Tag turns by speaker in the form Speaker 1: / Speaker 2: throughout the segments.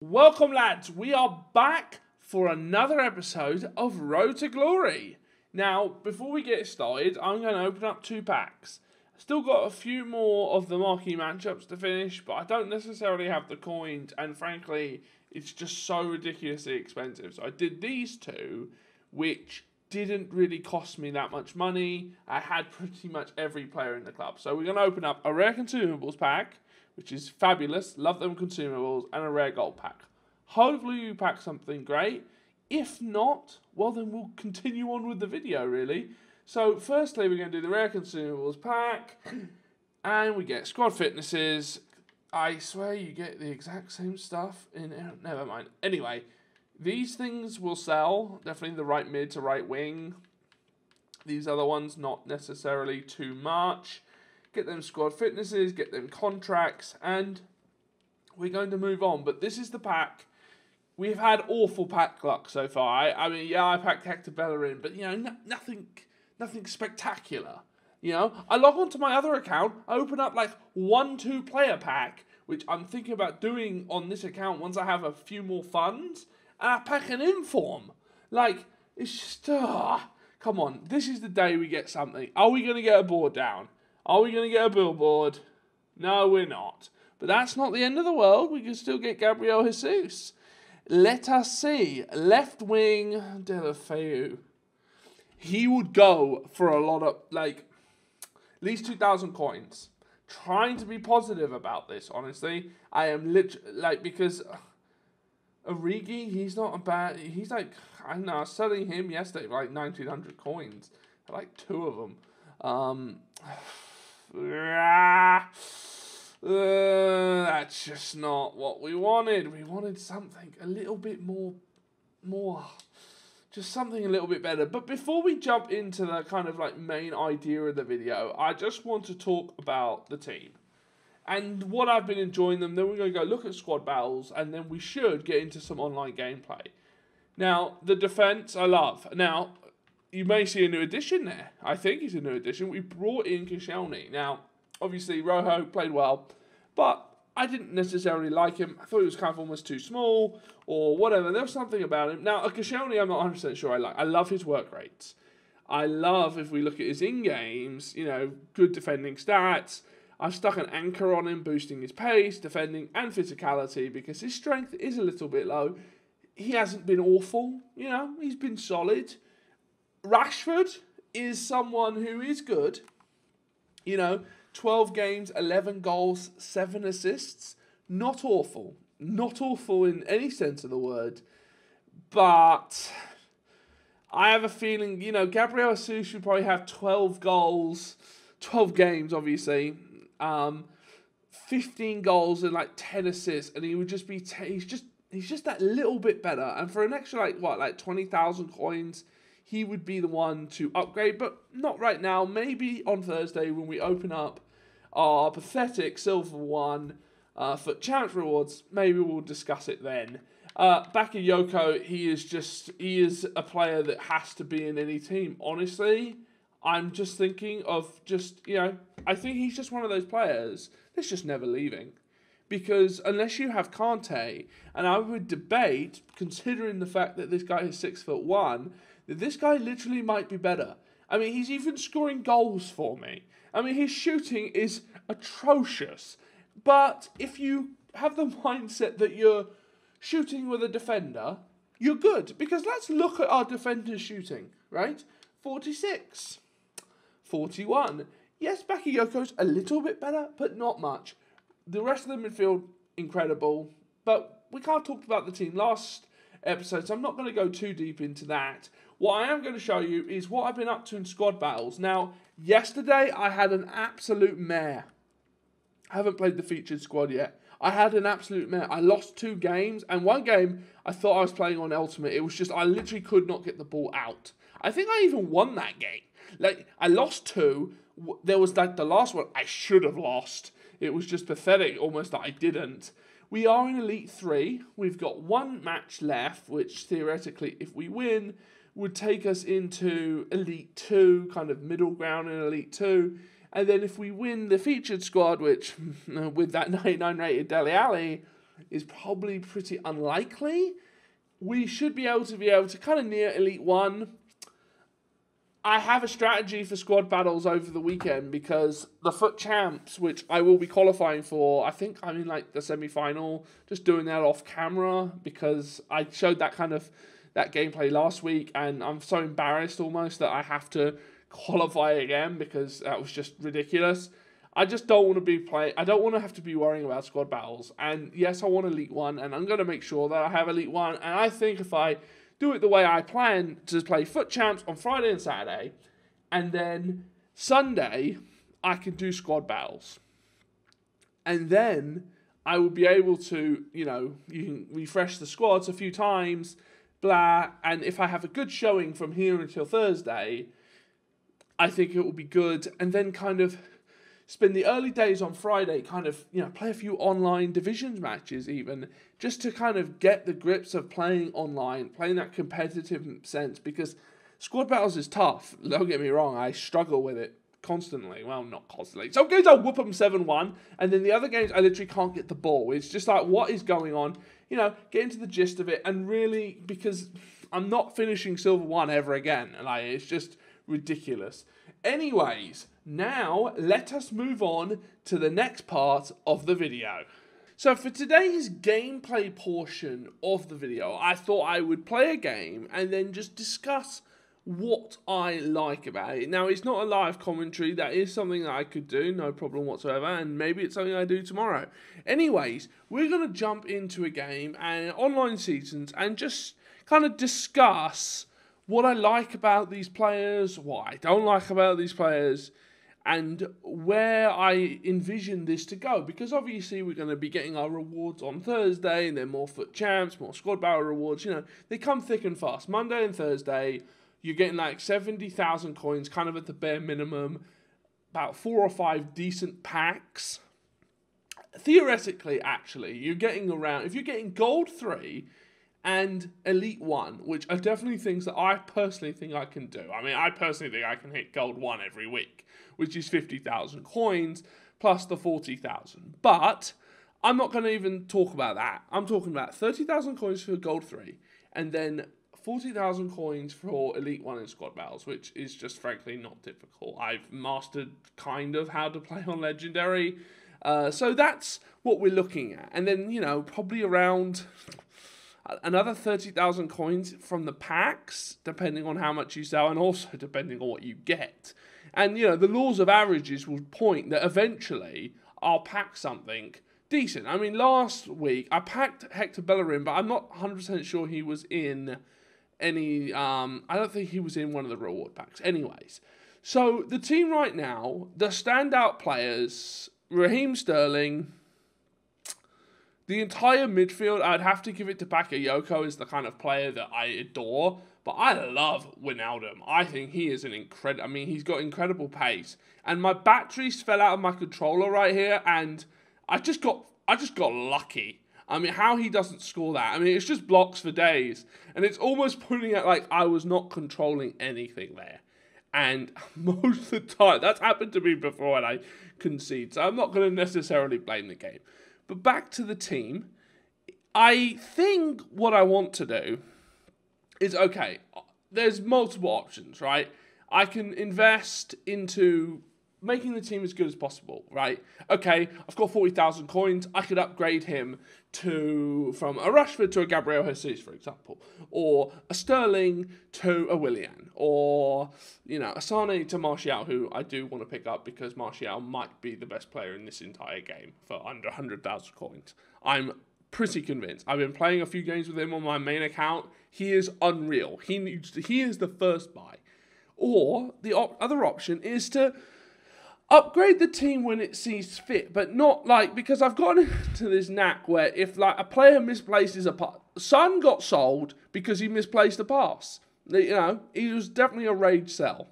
Speaker 1: Welcome, lads. We are back for another episode of Road to Glory. Now, before we get started, I'm going to open up 2 packs. Still got a few more of the marquee matchups to finish, but I don't necessarily have the coins, and frankly, it's just so ridiculously expensive. So I did these 2, which didn't really cost me that much money. I had pretty much every player in the club. So we're going to open up a rare consumables pack, which is fabulous. Love them consumables, and a rare gold pack. Hopefully we pack something great. If not, well then we'll continue on with the video really. So firstly we're going to do the rare consumables pack, and we get squad fitnesses. I swear you get the exact same stuff in... Never mind. Anyway, these things will sell. Definitely the right mid to right wing. These other ones not necessarily too much. Get them squad fitnesses, get them contracts, and we're going to move on. But this is the pack. We've had awful pack luck so far. I mean, yeah, I packed Hector Bellerin, but, you know, nothing spectacular. You know, I log on to my other account, I open up, like, 1-2 player pack, which I'm thinking about doing on this account once I have a few more funds, and I pack an inform. Like, it's just, come on, this is the day we get something. Are we going to get a board down? Are we going to get a billboard? No, we're not. But that's not the end of the world. We can still get Gabriel Jesus. Let us see. Left wing, Delafeu. He would go for a lot of, like, at least 2,000 coins. Trying to be positive about this, honestly. I am literally, like, because Origi, he's not a bad, he's like, I don't know, I was selling him yesterday for like 1,900 coins. I like 2 of them. That's just not what we wanted. We wanted something a little bit more, just something a little bit better. But before we jump into the kind of like main idea of the video, I just want to talk about the team and what I've been enjoying them. Then we're going to go look at squad battles, and then we should get into some online gameplay. Now, the defense I love. Now, you may see a new addition there. I think he's a new addition. We brought in Koscielny. Now, obviously, Rojo played well, but I didn't necessarily like him. I thought he was kind of almost too small or whatever. There was something about him. Now, Koscielny, I'm not 100% sure I like. I love his work rates. I love, if we look at his in-games, you know, good defending stats. I've stuck an anchor on him, boosting his pace, defending, and physicality, because his strength is a little bit low. He hasn't been awful, you know, he's been solid. Rashford is someone who is good. You know, 12 games, 11 goals, 7 assists. Not awful. Not awful in any sense of the word. But I have a feeling, you know, Gabriel Jesus should probably have 12 goals, 12 games, obviously. 15 goals and like 10 assists. And he would just be, he's just that little bit better. And for an extra, like 20,000 coins, he would be the one to upgrade, but not right now. Maybe on Thursday when we open up our pathetic silver one for challenge rewards. Maybe we'll discuss it then. Bakayoko, he is a player that has to be in any team. Honestly, I'm just thinking of I think he's just one of those players that's just never leaving. Because unless you have Kante, and I would debate, considering the fact that this guy is 6'1", that this guy literally might be better. I mean, he's even scoring goals for me. I mean, his shooting is atrocious. But if you have the mindset that you're shooting with a defender, you're good. Because let's look at our defenders shooting, right? 46. 41. Yes, Bakayoko's a little bit better, but not much. The rest of the midfield, incredible. But we can't talk about the team last episode, so I'm not going to go too deep into that. What I am going to show you is what I've been up to in squad battles. Now, yesterday I had an absolute mare. I haven't played the featured squad yet. I had an absolute mare. I lost 2 games, and one game I thought I was playing on Ultimate. It was just, I literally could not get the ball out. I think I even won that game. Like, I lost 2. There was like the last one I should have lost. It was just pathetic almost that I didn't. We are in Elite 3. We've got 1 match left, which theoretically, if we win, would take us into Elite 2, kind of middle ground in Elite 2. And then if we win the featured squad, which with that 99 rated Dele Alli, is probably pretty unlikely. We should be able to kind of near Elite 1. I have a strategy for squad battles over the weekend because the FUT Champs, which I will be qualifying for, I think I'm in like the semi-final, just doing that off camera because I showed that gameplay last week and I'm so embarrassed almost that I have to qualify again because that was just ridiculous. I just don't want to I don't want to have to be worrying about squad battles. And yes, I want Elite 1 and I'm going to make sure that I have Elite 1. And I think if I do it the way I plan to play FUT Champs on Friday and Saturday, and then Sunday I can do squad battles. And then I will be able to, you can refresh the squads a few times, blah, and if I have a good showing from here until Thursday, I think it will be good, and then kind of spend the early days on Friday, kind of, play a few online divisions matches even, just to kind of get the grips of playing online, playing that competitive sense, because squad battles is tough. Don't get me wrong, I struggle with it constantly. Well, not constantly. Some games I whoop them 7-1, and then the other games I literally can't get the ball. It's just like, what is going on? Get into the gist of it, and really, because I'm not finishing Silver 1 ever again, and it's just ridiculous. Anyways, now let us move on to the next part of the video. So for today's gameplay portion of the video, I thought I would play a game and then just discuss what I like about it. Now, it's not a live commentary. That is something that I could do, no problem whatsoever, and maybe it's something I do tomorrow. Anyways, we're going to jump into a game and online seasons and just kind of discuss what I like about these players, what I don't like about these players, and where I envision this to go. Because obviously we're going to be getting our rewards on Thursday, and then more FUT Champs, more squad battle rewards. They come thick and fast. Monday and Thursday, you're getting like 70,000 coins, kind of at the bare minimum, about 4 or 5 decent packs. Theoretically, actually, you're getting around, if you're getting Gold 3, and Elite 1, which are definitely things that I personally think I can do. I personally think I can hit Gold 1 every week, which is 50,000 coins plus the 40,000. But I'm not going to even talk about that. I'm talking about 30,000 coins for Gold 3, and then 40,000 coins for Elite 1 in squad battles, which is just frankly not difficult. I've mastered kind of how to play on Legendary. So that's what we're looking at. And then, probably around another 30,000 coins from the packs, depending on how much you sell, and also depending on what you get. And, the laws of averages will point that eventually I'll pack something decent. Last week I packed Hector Bellerin, but I'm not 100% sure he was in any, I don't think he was in one of the reward packs. Anyways, so the team right now, the standout players, Raheem Sterling. The entire midfield, I'd have to give it to Bakayoko as the kind of player that I adore. But I love Wijnaldum. I think he is an incredible... he's got incredible pace. And my batteries fell out of my controller right here, and I just got lucky. How he doesn't score that. It's just blocks for days. And it's almost putting it like I was not controlling anything there. And most of the time, that's happened to me before and I concede. So I'm not going to necessarily blame the game. But back to the team, I think what I want to do is, okay, there's multiple options, right? I can invest into making the team as good as possible, right? Okay, I've got 40,000 coins. I could upgrade him from a Rashford to a Gabriel Jesus, for example, or a Sterling to a Willian, or, a Sane to Martial, who I do want to pick up because Martial might be the best player in this entire game for under 100,000 coins. I'm pretty convinced. I've been playing a few games with him on my main account. He is unreal. He is the first buy. Or the other option is to upgrade the team when it sees fit, but not because I've gotten into this knack where if a player misplaces a pass, Son got sold because he misplaced a pass. He was definitely a rage sell.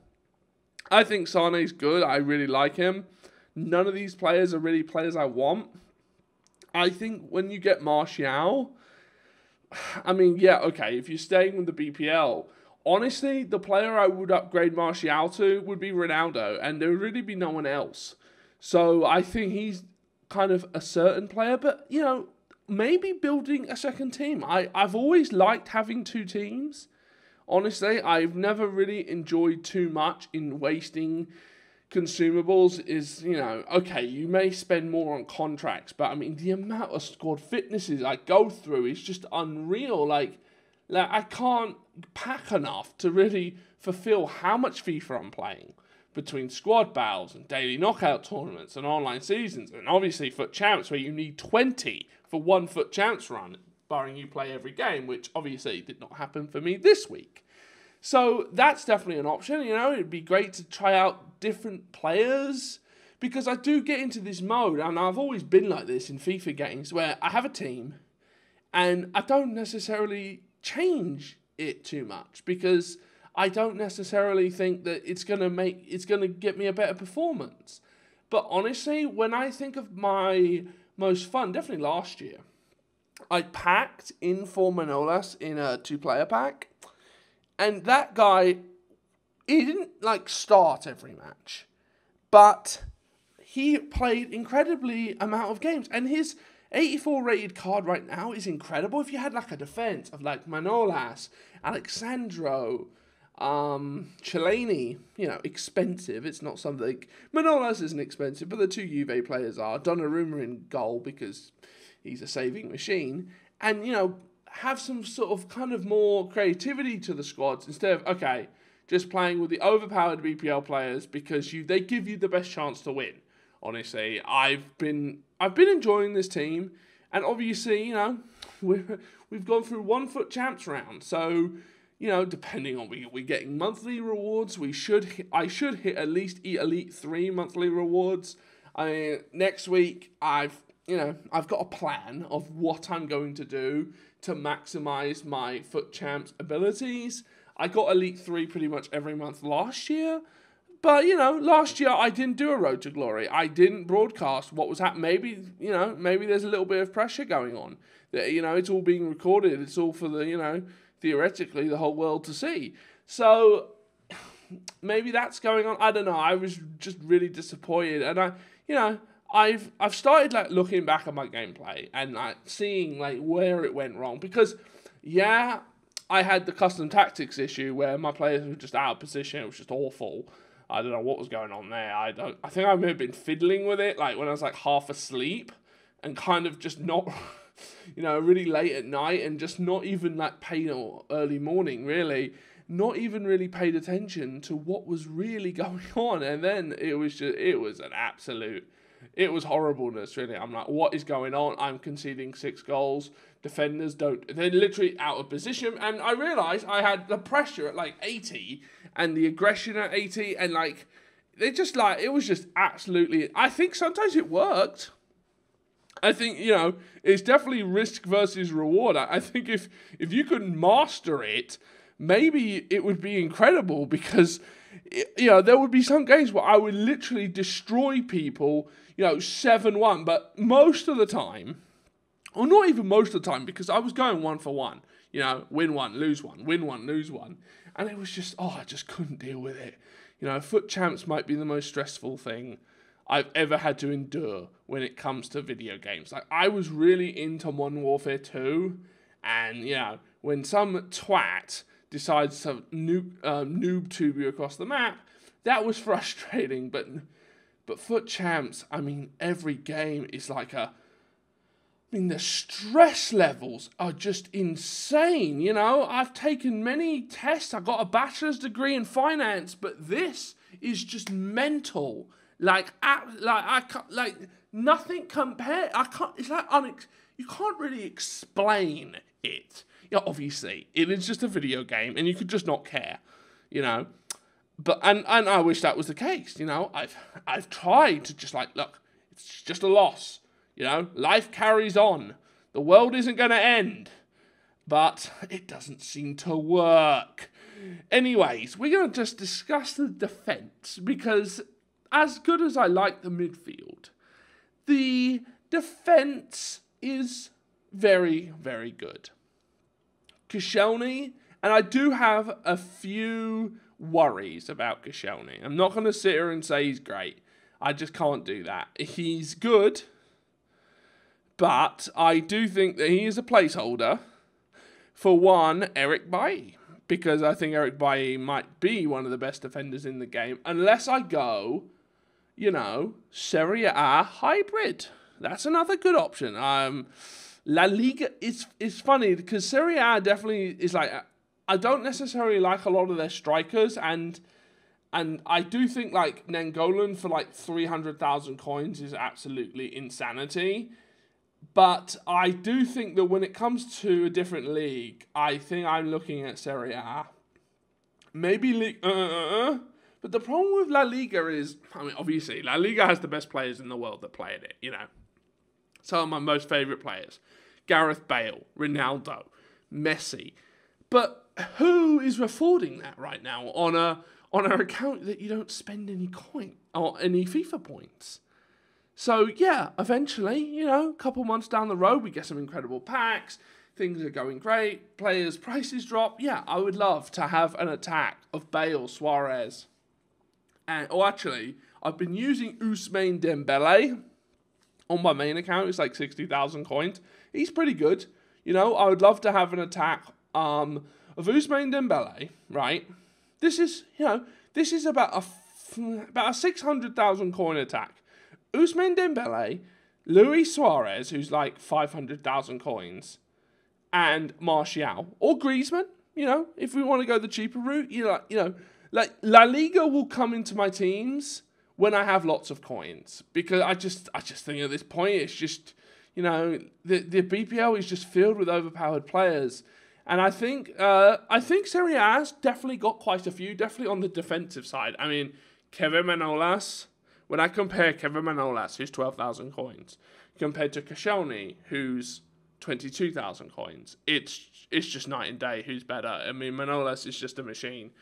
Speaker 1: I think Sane's good. I really like him. None of these players are really players I want. I think when you get Martial, okay, if you're staying with the BPL, honestly, the player I would upgrade Martial to would be Ronaldo, and there would really be no one else. So I think he's kind of a certain player, but, maybe building a second team. I've always liked having two teams. Honestly, I've never really enjoyed too much in wasting consumables. Is, okay, you may spend more on contracts, but I mean, the amount of squad fitnesses I go through is just unreal. Like I can't pack enough to really fulfill how much FIFA I'm playing between squad battles and daily knockout tournaments and online seasons, and obviously FUT Champs, where you need 20 for one FUT Champs run, barring you play every game, which obviously did not happen for me this week. So that's definitely an option. It'd be great to try out different players, because I do get into this mode, and I've always been like this in FIFA games, where I have a team and I don't necessarily change it too much, because I don't necessarily think that it's going to get me a better performance. But honestly, when I think of my most fun, definitely last year, I packed in for Manolas in a 2-player pack. And that guy, he didn't start every match, but he played incredibly amount of games. And his 84 rated card right now is incredible. If you had a defense of Manolas, Alexandro, Chelani, expensive. It's not something. Manolas isn't expensive, but the two Juve players are. Donnarumma in goal because he's a saving machine. And, have some sort of kind of more creativity to the squads instead of, just playing with the overpowered BPL players because they give you the best chance to win. Honestly, I've been enjoying this team, and obviously, we've gone through one FUT Champs round, so depending on we're getting monthly rewards, I should hit at least Elite 3 monthly rewards. Next week I've got a plan of what I'm going to do to maximize my FUT Champs abilities. I got Elite 3 pretty much every month last year. But, last year I didn't do a Road to Glory. I didn't broadcast what was happening. Maybe there's a little bit of pressure going on. That, it's all being recorded. It's all for the, theoretically, the whole world to see. So, maybe that's going on. I don't know. I was just really disappointed. And I've started looking back at my gameplay and seeing where it went wrong, because I had the custom tactics issue where my players were just out of position. It was just awful. I don't know what was going on there. I think I may have been fiddling with it when I was half asleep and kind of just not really late at night, and just not even paid, or early morning really, not even really paid attention to what was really going on. And then it was horribleness, really. I'm like, what is going on? I'm conceding 6 goals. Defenders they're literally out of position. And I realised I had the pressure at 80 and the aggression at 80. And they just it was just absolutely, I think sometimes it worked. I think, it's definitely risk versus reward. I think if you could master it, maybe it would be incredible, because there would be some games where I would literally destroy people, 7-1, but most of the time, or not even most of the time, because I was going 1 for 1, win 1, lose 1, win 1, lose 1, and it was just, I just couldn't deal with it. FUT Champs might be the most stressful thing I've ever had to endure when it comes to video games. I was really into Modern Warfare 2, and, when some twat decides to noob tube you across the map, that was frustrating. But FUT Champs, every game is the stress levels are just insane. I've taken many tests. I got a bachelor's degree in finance, but this is just mental. I can't, nothing compared. I can't. It's you can't really explain it. Obviously, it is just a video game, and you could just not care, But and I wish that was the case. I've tried to just look, it's just a loss. Life carries on. The world isn't going to end, but it doesn't seem to work. Anyways, we're going to just discuss the defense, because as good as I like the midfield, the defense is very, very good. Koscielny, and I do have a few worries about Koscielny. I'm not going to sit here and say he's great. I just can't do that. He's good, But I do think that he is a placeholder for one, Eric Bailly. Because I think Eric Bailly might be one of the best defenders in the game. Unless I go, Serie A hybrid. That's another good option. La Liga is funny because Serie A definitely is like, I don't necessarily like a lot of their strikers, and I do think like Nangolan for like 300,000 coins is absolutely insanity. But I do think that when it comes to a different league, I think I'm looking at Serie A. Maybe League. But the problem with La Liga is, obviously, La Liga has the best players in the world that play in it, Some of my most favourite players. Gareth Bale, Ronaldo, Messi. But who is affording that right now on an account that you don't spend any coin or any FIFA points? So, yeah, eventually, a couple months down the road, we get some incredible packs. Things are going great. Players' prices drop. Yeah, I would love to have an attack of Bale, Suarez. Actually, I've been using Ousmane Dembele on my main account. It's like 60,000 coins. He's pretty good. I would love to have an attack of Ousmane Dembele, right? This is about a 600,000 coin attack. Ousmane Dembele, Luis Suarez, who's like 500,000 coins, and Martial or Griezmann. If we want to go the cheaper route, like La Liga will come into my teams when I have lots of coins, because I just think at this point it's just the BPL is just filled with overpowered players, and I think Serie A's definitely got quite a few, definitely on the defensive side. I mean, Kevin Manolas. When I compare Kevin Manolas, who's 12,000 coins, compared to Koscielny, who's 22,000 coins, it's just night and day who's better. I mean, Manolas is just a machine.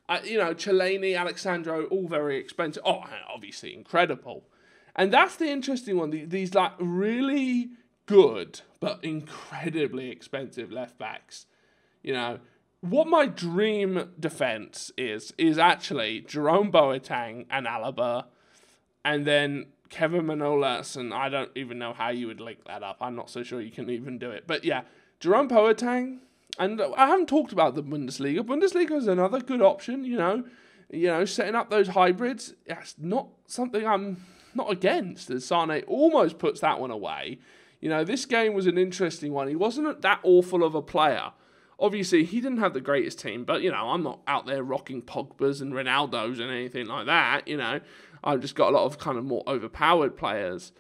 Speaker 1: Chelini, Alexandro, all very expensive. Oh, obviously incredible. And that's the interesting one. These like really good but incredibly expensive left backs. What my dream defense is actually Jerome Boateng and Alaba. And then Kevin Manolas, and I don't even know how you would link that up. I'm not so sure you can even do it. But yeah, Jerome Boateng, and I haven't talked about the Bundesliga. Bundesliga is another good option, setting up those hybrids. That's not something I'm not against, as Sane almost puts that one away. This game was an interesting one. He wasn't that awful of a player. Obviously, he didn't have the greatest team, but, I'm not out there rocking Pogba's and Ronaldo's and anything like that, I've just got a lot of kind of more overpowered players.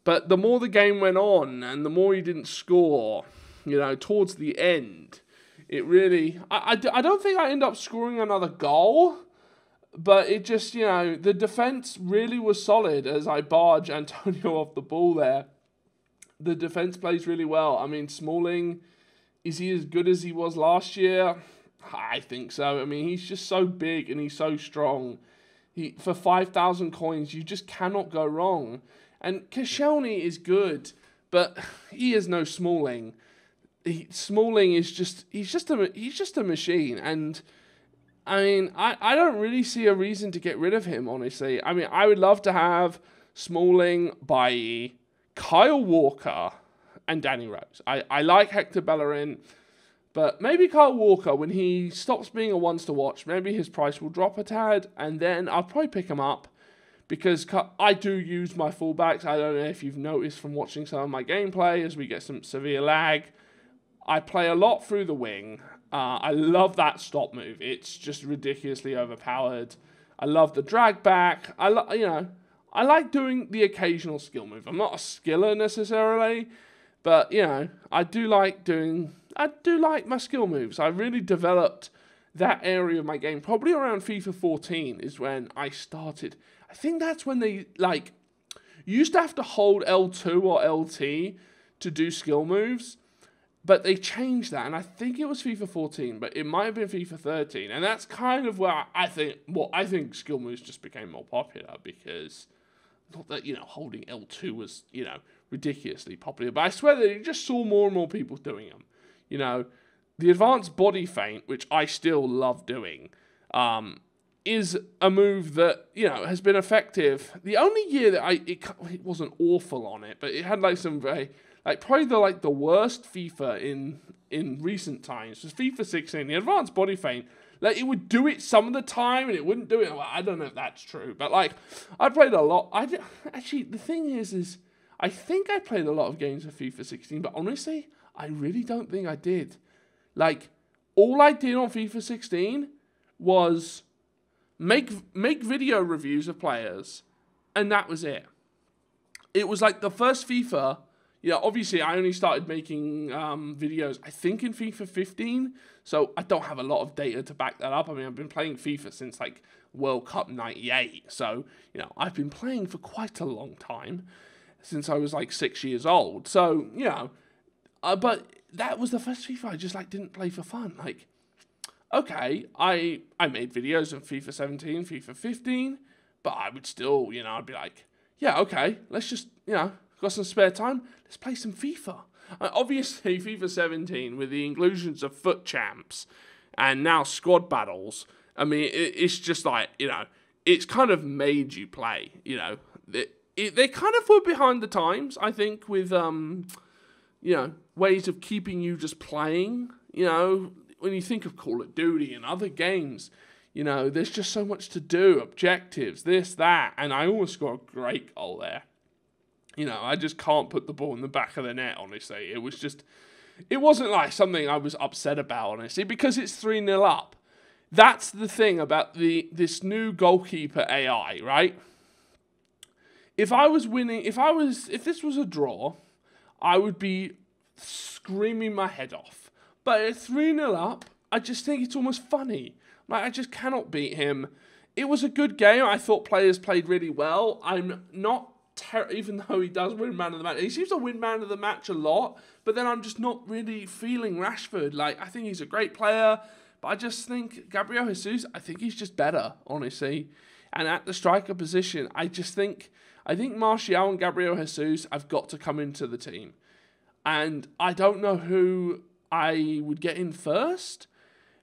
Speaker 1: But the more the game went on and the more he didn't score, towards the end, it really... I don't think I end up scoring another goal, but it just, the defence really was solid as I barge Antonio off the ball there. The defence plays really well. I mean, Smalling, is he as good as he was last year? I think so. I mean, he's just so big and he's so strong. For 5,000 coins, you just cannot go wrong. And Koscielny is good, but he is no Smalling. Smalling is he's just a machine. And I mean, I don't really see a reason to get rid of him, honestly. I mean, I would love to have Smalling, Bailly, Kyle Walker, and Danny Rose. I like Hector Bellerin. But maybe Kyle Walker, when he stops being a once to watch, maybe his price will drop a tad, and then I'll probably pick him up, because I do use my fullbacks. I don't know if you've noticed from watching some of my gameplay as we get some severe lag. I play a lot through the wing. I love that stop move. It's just ridiculously overpowered. I love the drag back. I like doing the occasional skill move. I'm not a skiller necessarily, but I do like my skill moves. I really developed that area of my game. Probably around FIFA 14 is when I started. I think that's when they, you used to have to hold L2 or LT to do skill moves, but they changed that, and I think it was FIFA 14, but it might have been FIFA 13, and that's kind of where I think skill moves just became more popular, because, not that, holding L2 was, ridiculously popular, but I swear that you just saw more and more people doing them. The advanced body feint, which I still love doing, is a move that, has been effective. The only year that it wasn't awful on it, but it had some very, Like, probably the worst FIFA in recent times was FIFA 16, the advanced body feint. Like, it would do it some of the time, and it wouldn't do it. Well, I don't know if that's true, but, like, I played a lot. Actually, the thing is I think I played a lot of games of FIFA 16, but honestly, I really don't think I did. Like, all I did on FIFA 16 was make video reviews of players, and that was it. It was like the first FIFA. Obviously, I only started making videos, I think, in FIFA 15, so I don't have a lot of data to back that up. I mean, I've been playing FIFA since, like, World Cup 98, so, I've been playing for quite a long time, since I was, like, 6 years old. So, but that was the first FIFA I just, like, didn't play for fun. Like, okay, I made videos of FIFA 17, FIFA 15, but I would still, I'd be like, yeah, okay, let's just, got some spare time, let's play some FIFA. Obviously, FIFA 17, with the inclusions of foot champs and now squad battles, I mean, it's just like, it's kind of made you play, They kind of were behind the times, I think, with, ways of keeping you just playing, when you think of Call of Duty and other games, there's just so much to do, objectives, this, that, and I almost scored a great goal there. I just can't put the ball in the back of the net, honestly. It wasn't like something I was upset about, honestly, because it's 3-0 up. That's the thing about this new goalkeeper AI, right? If this was a draw, I would be screaming my head off. But at 3-0 up, I just think it's almost funny. Like, I just cannot beat him. It was a good game. I thought players played really well. I'm not even though he does win man of the match. He seems to win man of the match a lot, but then I'm just not really feeling Rashford. Like, I think he's a great player, but I just think Gabriel Jesus, I think he's just better, honestly. And at the striker position, I think Martial and Gabriel Jesus have got to come into the team. And I don't know who I would get in first,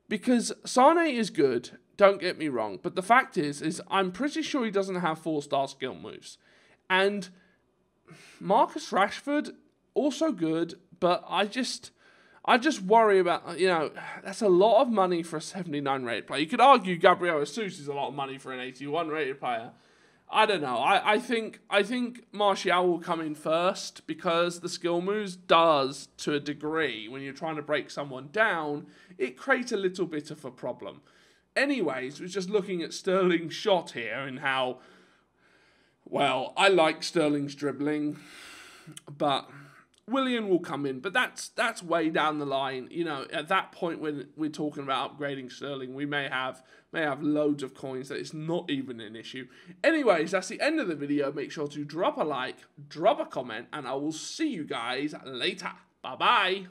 Speaker 1: because Sane is good, don't get me wrong, but the fact is I'm pretty sure he doesn't have 4-star skill moves. And Marcus Rashford, also good, but I just worry about, that's a lot of money for a 79 rated player. You could argue Gabriel Jesus is a lot of money for an 81 rated player. I don't know. I think Martial will come in first, because the skill moves does, to a degree, when you're trying to break someone down, it creates a little bit of a problem. Anyways, we're just looking at Sterling's shot here and how, well, I like Sterling's dribbling, but Willian will come in. But that's way down the line. At that point when we're talking about upgrading Sterling, we may have loads of coins that it's not even an issue. Anyways, that's the end of the video. Make sure to drop a like, drop a comment, and I will see you guys later. Bye-bye.